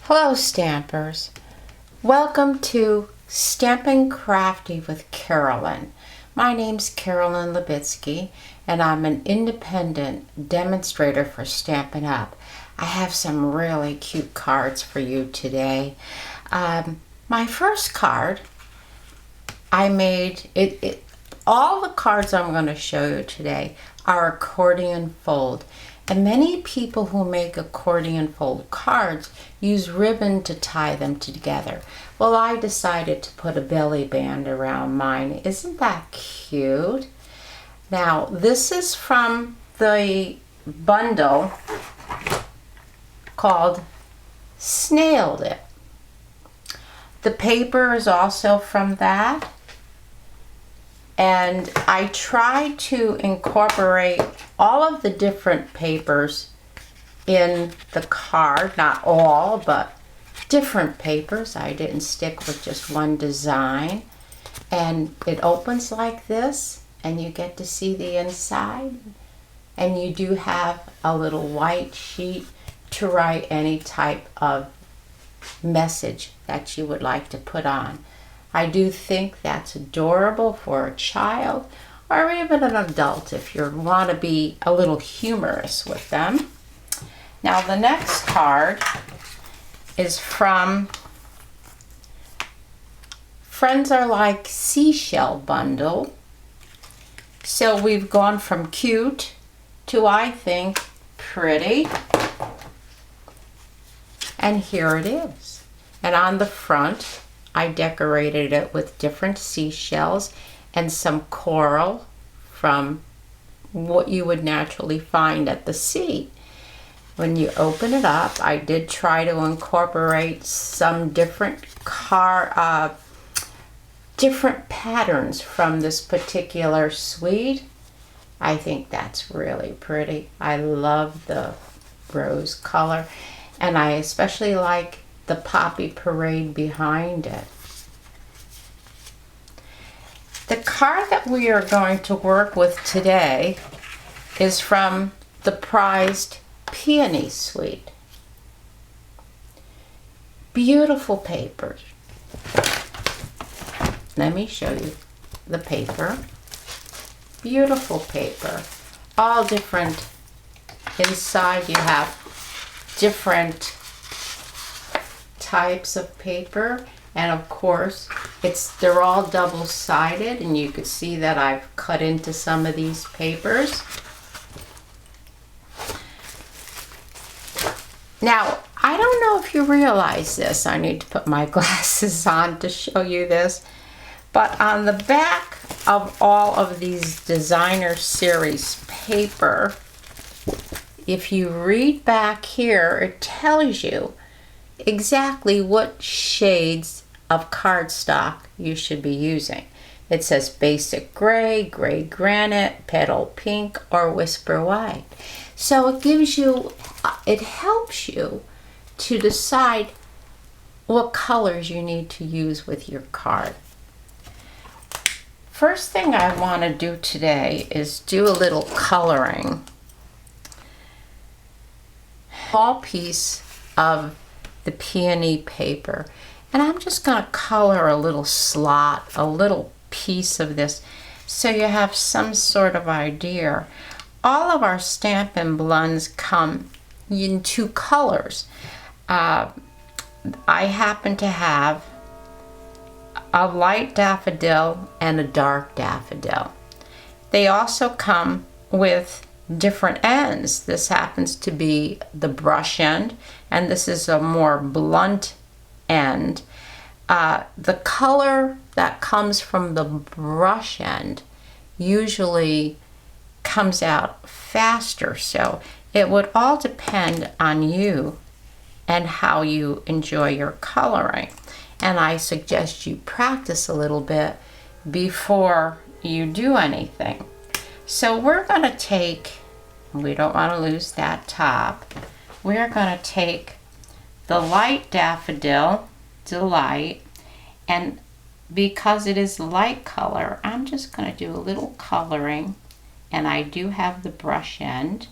Hello Stampers, welcome to Stampin' Crafty with Carolyn. My name's Carolyn Levitsky and I'm an independent demonstrator for Stampin' Up. I have some really cute cards for you today. My first card, I made, all the cards I'm going to show you today are accordion fold. And many people who make accordion fold cards use ribbon to tie them together. Well, I decided to put a belly band around mine. Isn't that cute? Now, this is from the bundle called Snailed It. The paper is also from that. And I tried to incorporate all of the different papers in the card, not all, but different papers. I didn't stick with just one design. And it opens like this, and you get to see the inside. And you do have a little white sheet to write any type of message that you would like to put on. I do think that's adorable for a child or even an adult if you want to be a little humorous with them. Now the next card is from Friends Are Like Seashell bundle. So we've gone from cute to, I think, pretty. And here it is. And on the front, I decorated it with different seashells and some coral from what you would naturally find at the sea. When you open it up, I did try to incorporate some different different patterns from this particular suite. I think that's really pretty. I love the rose color, and I especially like the poppy parade behind it. The card that we are going to work with today is from the prized Peony suite. Beautiful papers. Let me show you the paper. Beautiful paper. All different. Inside you have different types of paper, and of course they're all double-sided, and you can see that I've cut into some of these papers. Now, I don't know if you realize this. I need to put my glasses on to show you this, but on the back of all of these designer series paper, if you read back here, it tells you exactly what shades of cardstock you should be using. It says basic gray, gray granite, petal pink, or whisper white. So it gives you, it helps you to decide what colors you need to use with your card. First thing I want to do today is do a little coloring. Small piece of the peony paper, and I'm just going to color a little slot, a little piece of this, so you have some sort of idea. All of our Stampin' Blends come in two colors. I happen to have a light daffodil and a dark daffodil. They also come with different ends. This happens to be the brush end, and this is a more blunt end. The color that comes from the brush end usually comes out faster, so it would all depend on you and how you enjoy your coloring. And I suggest you practice a little bit before you do anything. So we're going to take, we don't want to lose that top, we're going to take the light Daffodil Delight, and because it is light color, I'm just going to do a little coloring, and I do have the brush end,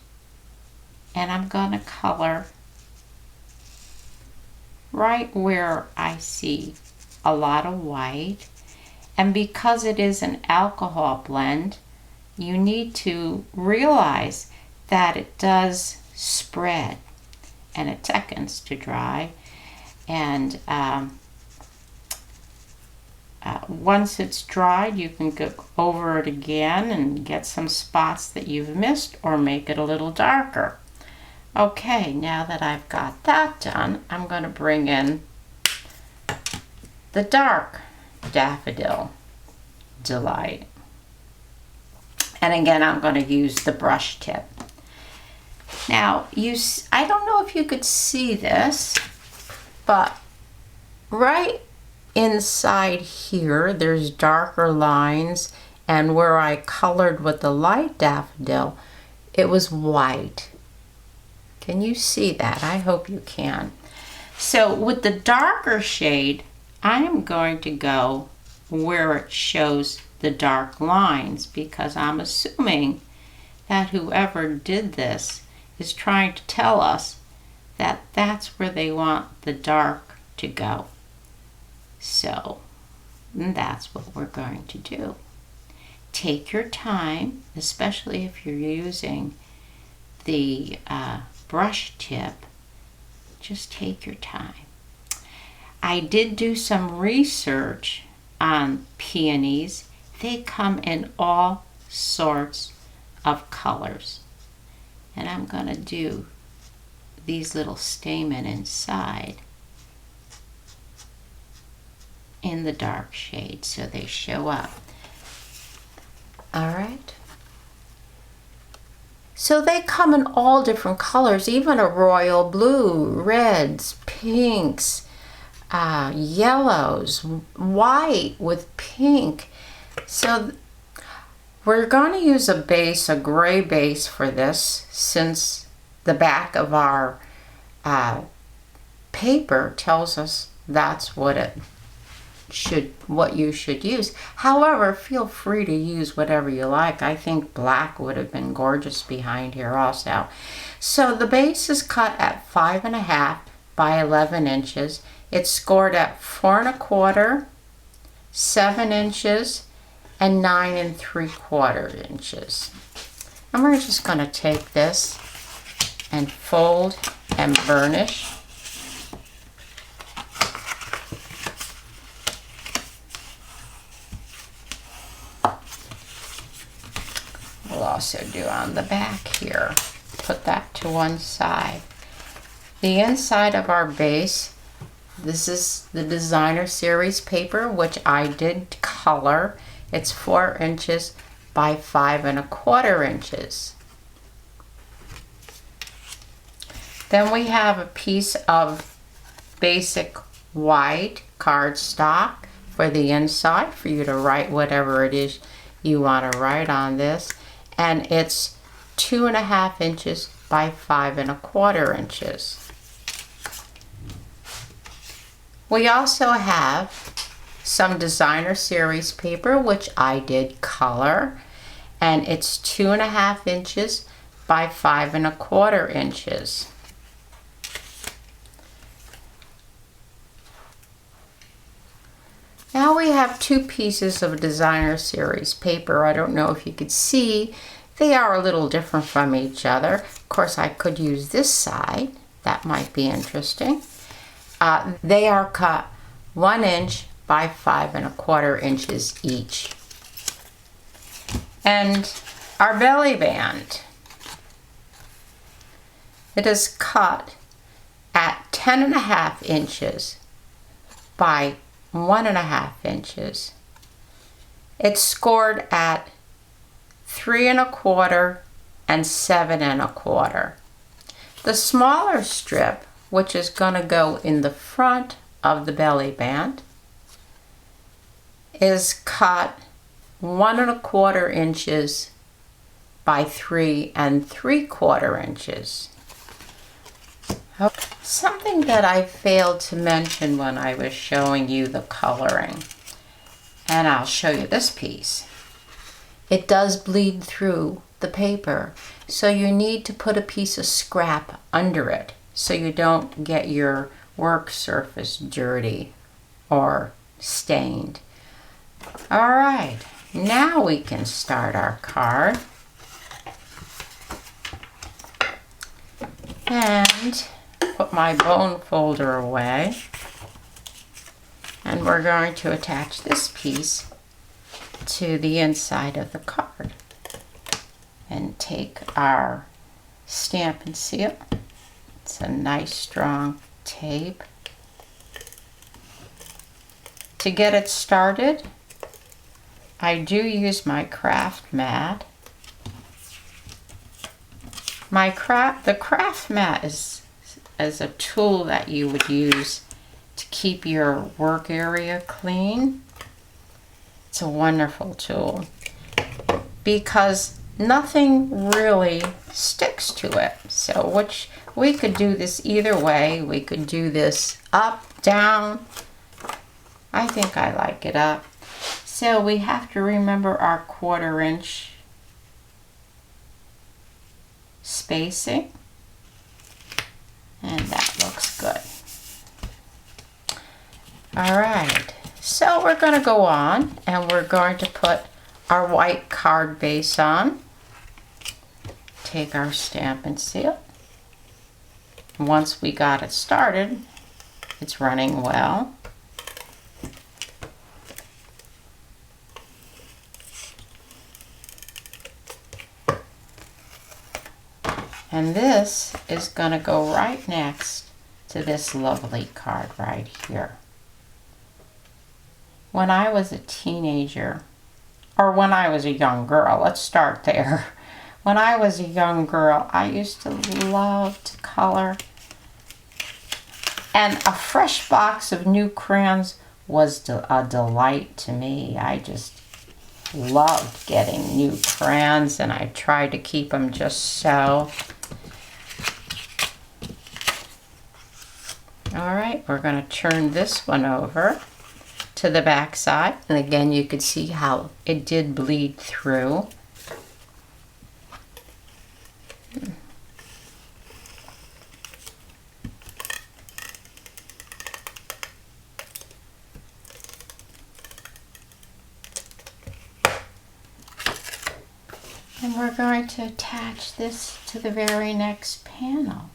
and I'm going to color right where I see a lot of white. And because it is an alcohol blend, you need to realize that it does spread and it seconds to dry. And once it's dried, you can go over it again and get some spots that you've missed or make it a little darker. Okay, now that I've got that done, I'm going to bring in the dark Daffodil Delight. And again, I'm going to use the brush tip. Now, I don't know if you could see this, but right inside here, there's darker lines, and where I colored with the light daffodil, it was white. Can you see that? I hope you can. So with the darker shade, I'm going to go where it shows the dark lines, because I'm assuming that whoever did this is trying to tell us that that's where they want the dark to go. So that's what we're going to do. Take your time, especially if you're using the brush tip. Just take your time. I did do some research on peonies. They come in all sorts of colors. And I'm going to do these little stamen inside in the dark shade so they show up. All right. So they come in all different colors, even a royal blue, reds, pinks, yellows, white with pink. So we're going to use a base, a gray base for this, since the back of our paper tells us that's what you should use. However, feel free to use whatever you like. I think black would have been gorgeous behind here also. So the base is cut at 5.5 by 11 inches. It's scored at 4 1/4, 7 inches, and 9 3/4 inches. And we're just going to take this and fold and burnish. We'll also do on the back here. Put that to one side. The inside of our base, this is the designer series paper, which I did color. It's 4 inches by 5 1/4 inches. Then we have a piece of basic white cardstock for the inside, for you to write whatever it is you want to write on this. And it's 2.5 inches by 5 1/4 inches. We also have some designer series paper, which I did color, and it's 2.5 inches by 5 1/4 inches. Now we have two pieces of designer series paper. I don't know if you could see, they are a little different from each other. Of course, I could use this side. That might be interesting. They are cut 1 inch by 5 1/4 inches each. And our belly band, it is cut at 10.5 inches by 1.5 inches. It's scored at 3 1/4 and 7 1/4. The smaller strip, which is going to go in the front of the belly band, is cut 1 1/4 inches by 3 3/4 inches. Something that I failed to mention when I was showing you the coloring, and I'll show you this piece. It does bleed through the paper, so you need to put a piece of scrap under it so you don't get your work surface dirty or stained. All right, now we can start our card. And put my bone folder away. And we're going to attach this piece to the inside of the card. And take our Stampin Seal. It's a nice strong tape. To get it started, I do use my craft mat. The craft mat is a tool that you would use to keep your work area clean. It's a wonderful tool because nothing really sticks to it. So we could do this either way. We could do this up, down. I think I like it up. So we have to remember our 1/4 inch spacing, and that looks good. All right, so we're going to go on and we're going to put our white card base on. Take our Stampin Seal. Once we got it started, it's running well. And this is going to go right next to this lovely card right here. When I was a teenager, or when I was a young girl, let's start there. When I was a young girl, I used to love to color. And a fresh box of new crayons was a delight to me. I just loved getting new crayons, and I tried to keep them just so. All right, we're going to turn this one over to the back side. And again, you could see how it did bleed through. And we're going to attach this to the very next panel.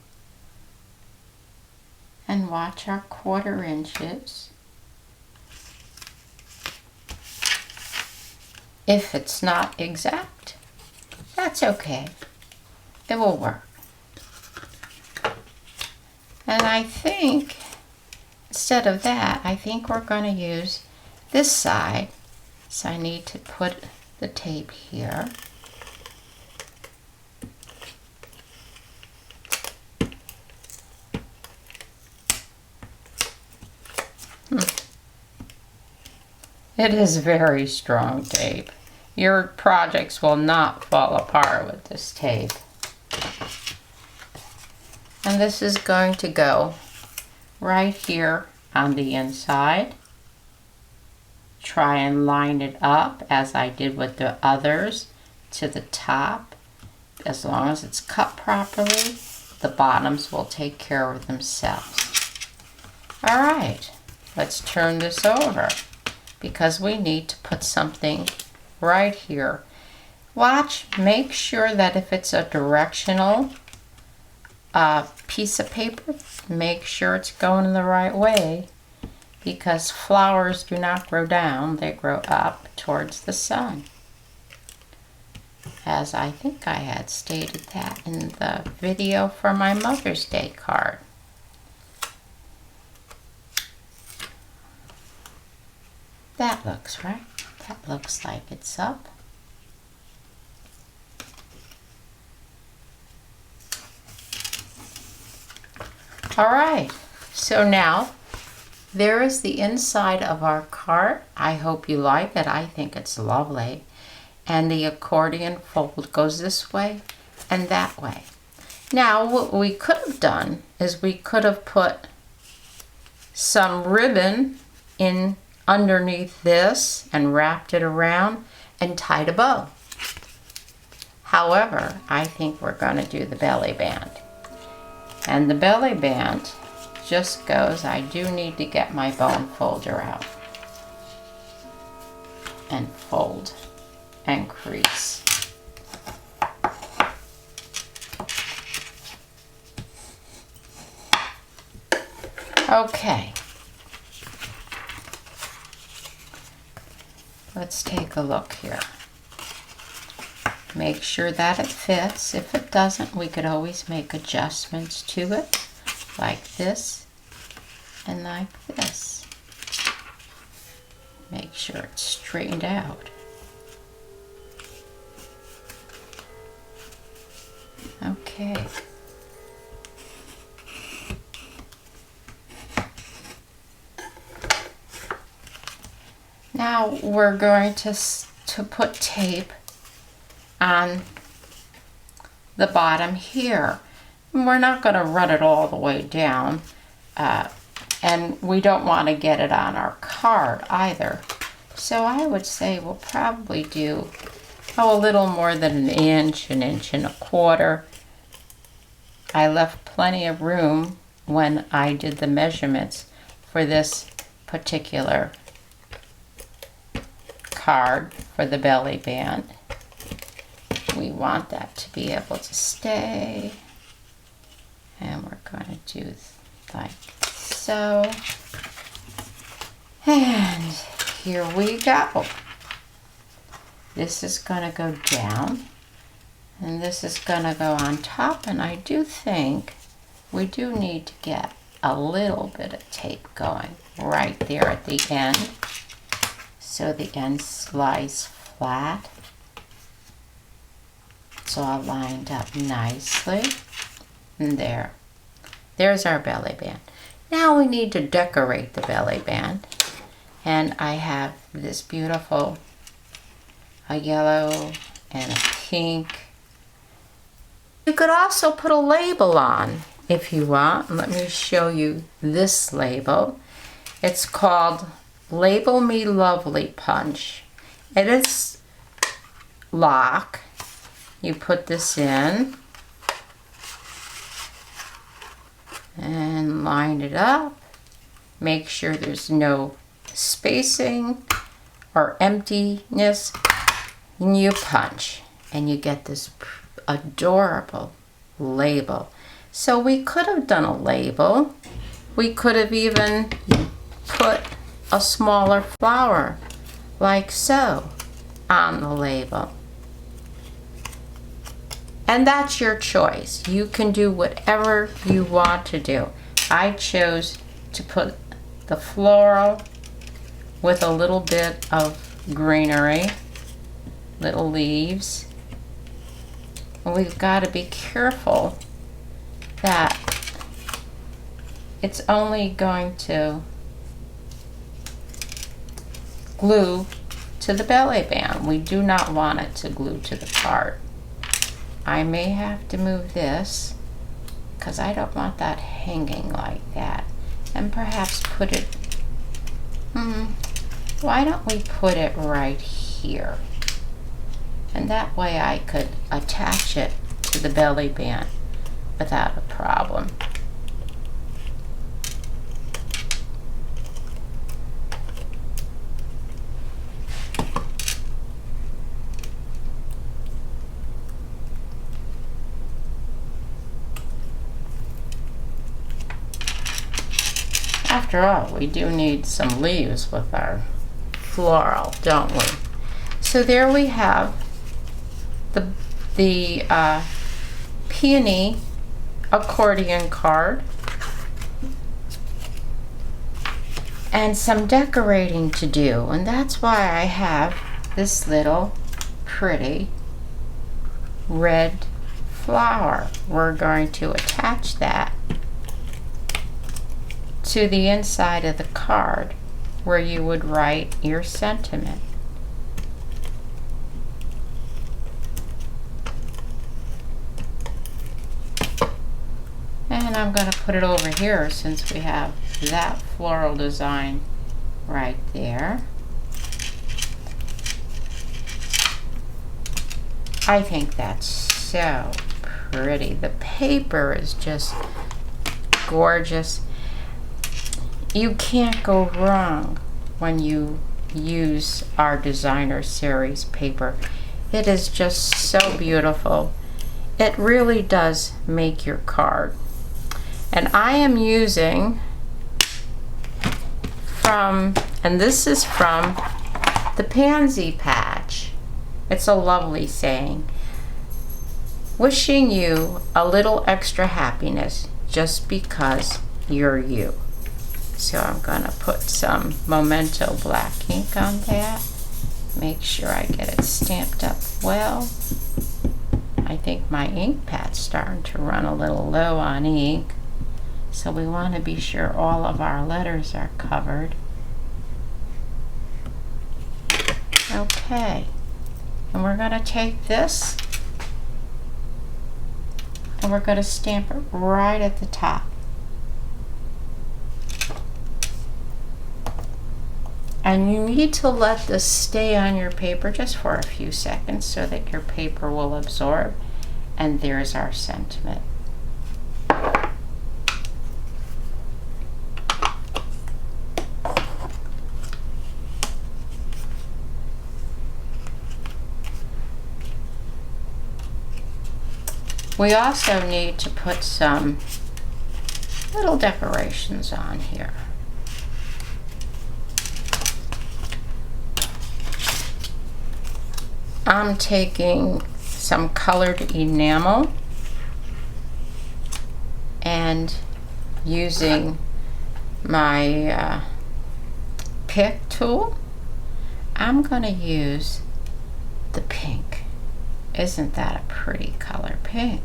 And watch our 1/4 inches. If it's not exact, that's okay. It will work. And I think, instead of that, I think we're going to use this side. So I need to put the tape here. It is very strong tape. Your projects will not fall apart with this tape. And this is going to go right here on the inside. Try and line it up as I did with the others to the top. As long as it's cut properly, the bottoms will take care of themselves. All right, let's turn this over, because we need to put something right here. Watch, make sure that if it's a directional piece of paper, make sure it's going the right way, because flowers do not grow down, they grow up towards the sun. As I think I had stated that in the video for my Mother's Day card. That looks right. That looks like it's up. All right, so now there is the inside of our card. I hope you like it. I think it's lovely. And the accordion fold goes this way and that way. Now what we could have done is we could have put some ribbon in underneath this and wrapped it around and tied a bow. However, I think we're going to do the belly band. And the belly band just goes. I do need to get my bone folder out and fold and crease. Okay, let's take a look here. Make sure that it fits. If it doesn't, we could always make adjustments to it, like this and like this. Make sure it's straightened out. Okay. Now we're going to put tape on the bottom here. We're not going to run it all the way down, and we don't want to get it on our card either. So I would say we'll probably do a little more than an inch and a quarter. I left plenty of room when I did the measurements for this particular card for the belly band. We want that to be able to stay, and we're going to do like so, and here we go. This is going to go down, and this is going to go on top, and I do think we do need to get a little bit of tape going right there at the end, so the end lies flat. It's all lined up nicely. And there's our belly band. Now we need to decorate the belly band. And I have this beautiful, a yellow and a pink. You could also put a label on if you want. Let me show you this label. It's called Label Me Lovely Punch. It is lock. You put this in and line it up. Make sure there's no spacing or emptiness, and you punch, and you get this adorable label. So we could have done a label. We could have even put a smaller flower like so on the label. And that's your choice. You can do whatever you want to do. I chose to put the floral with a little bit of greenery, little leaves. And we've got to be careful that it's only going to glue to the belly band. We do not want it to glue to the card. I may have to move this because I don't want that hanging like that, and perhaps put it, why don't we put it right here, and that way I could attach it to the belly band without a problem. After all, we do need some leaves with our floral, don't we? So there we have the Peony accordion card, and some decorating to do, and that's why I have this little pretty red flower. We're going to attach that to the inside of the card where you would write your sentiment. And I'm going to put it over here since we have that floral design right there. I think that's so pretty. The paper is just gorgeous. you can't go wrong when you use our designer series paper. It is just so beautiful. It really does make your card. And I am using and this is from the Pansy Patch. It's a lovely saying. Wishing you a little extra happiness just because you're you. So I'm gonna put some Memento black ink on that. Make sure I get it stamped up well. I think my ink pad's starting to run a little low on ink. So we want to be sure all of our letters are covered. Okay. And we're going to take this and we're going to stamp it right at the top. And you need to let this stay on your paper just for a few seconds so that your paper will absorb. And there's our sentiment. We also need to put some little decorations on here. I'm taking some colored enamel and using my pick tool, I'm going to use the pink. Isn't that a pretty color, pink?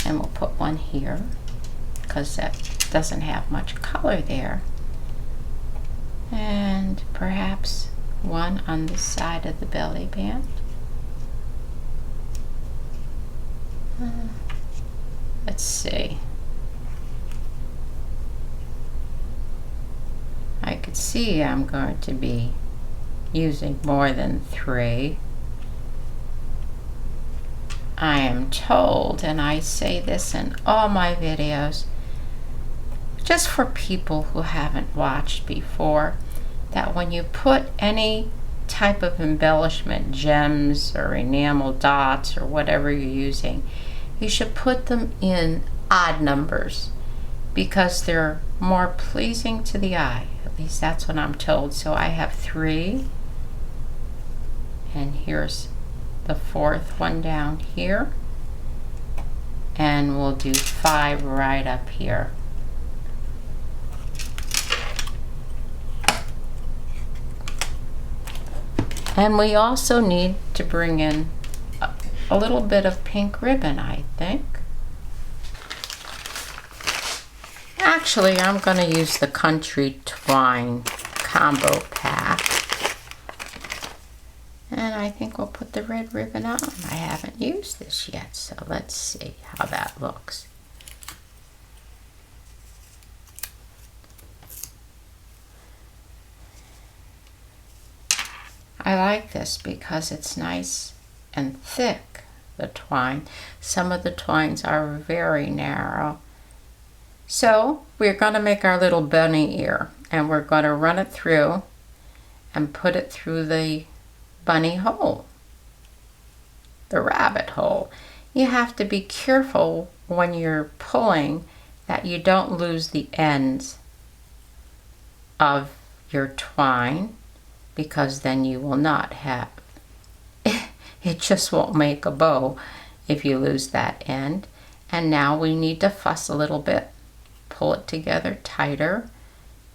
And we'll put one here because that doesn't have much color there. And perhaps one on the side of the belly band. Let's see. I could see I'm going to be using more than 3. I am told, and I say this in all my videos, just for people who haven't watched before, that when you put any type of embellishment, gems or enamel dots or whatever you're using, you should put them in odd numbers because they're more pleasing to the eye. At least that's what I'm told. So I have 3, and here's the 4th one down here, and we'll do 5 right up here. And we also need to bring in a little bit of pink ribbon, I think. Actually, I'm going to use the Country Twine combo pack. And I think we'll put the red ribbon on. I haven't used this yet, so let's see how that looks. I like this because it's nice and thick, the twine. Some of the twines are very narrow. So we're going to make our little bunny ear, and we're going to run it through and put it through the bunny hole, the rabbit hole. You have to be careful when you're pulling that you don't lose the ends of your twine, because then you will not have, it just won't make a bow if you lose that end. And now we need to fuss a little bit, pull it together tighter,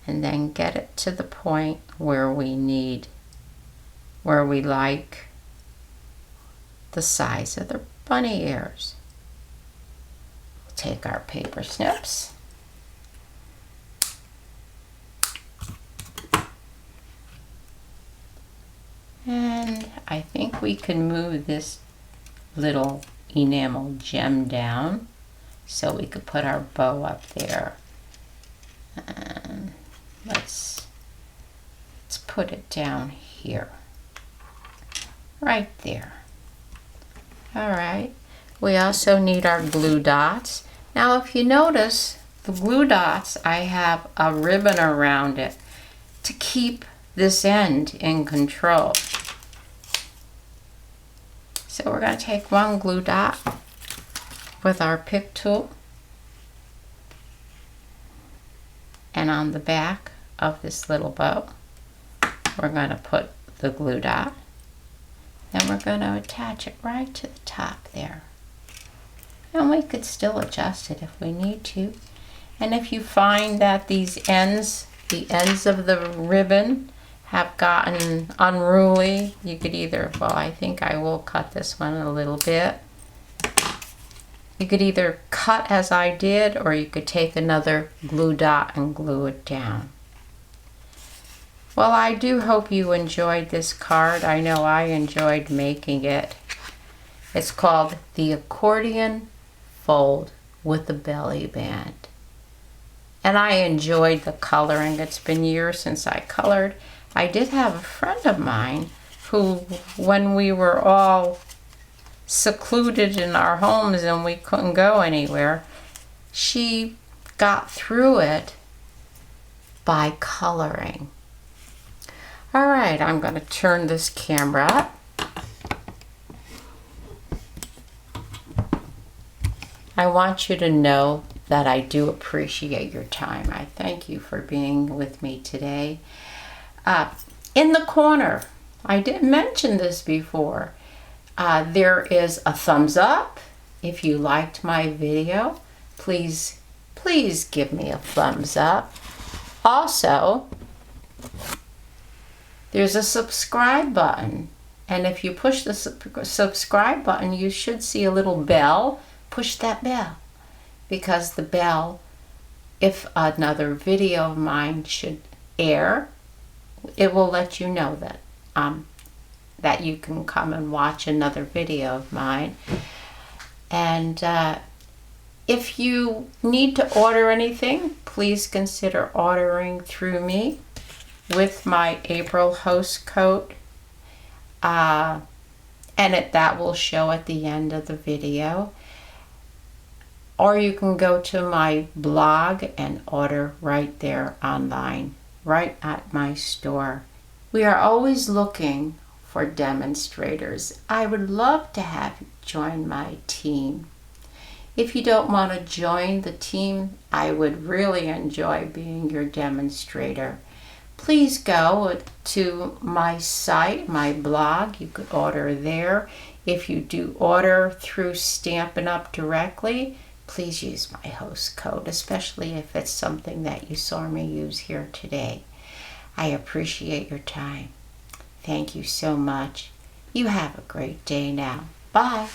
and then get it to the point where we like the size of the bunny ears. We'll take our paper snips. And I think we can move this little enamel gem down so we could put our bow up there. And let's put it down here. Right there. All right. We also need our glue dots. Now if you notice, the glue dots, I have a ribbon around it to keep this end in control. So we're going to take one glue dot with our pick tool, and on the back of this little bow, we're going to put the glue dot. Then we're going to attach it right to the top there. And we could still adjust it if we need to. And if you find that these ends, the ends of the ribbon have gotten unruly, you could either, well, I think I will cut this one a little bit. You could either cut as I did, or you could take another glue dot and glue it down. Well, I do hope you enjoyed this card. I know I enjoyed making it. It's called the Accordion Fold with the Belly Band. And I enjoyed the coloring. It's been years since I colored. I did have a friend of mine who, when we were all secluded in our homes and we couldn't go anywhere, she got through it by coloring. All right, I'm going to turn this camera up. I want you to know that I do appreciate your time. I thank you for being with me today. In the corner, I didn't mention this before, there is a thumbs up. If you liked my video, please give me a thumbs up. Also, there's a subscribe button, and if you push the subscribe button, you should see a little bell. Push that bell, because the bell, if another video of mine should air, it will let you know that that you can come and watch another video of mine. And if you need to order anything, please consider ordering through me with my April host code, and that will show at the end of the video. Or you can go to my blog and order right there online, right at my store. We are always looking for demonstrators. I would love to have you join my team. If you don't want to join the team, I would really enjoy being your demonstrator. Please go to my site, my blog. You could order there. If you do order through Stampin' Up! Directly, please use my host code, especially if it's something that you saw me use here today. I appreciate your time. Thank you so much. You have a great day now. Bye.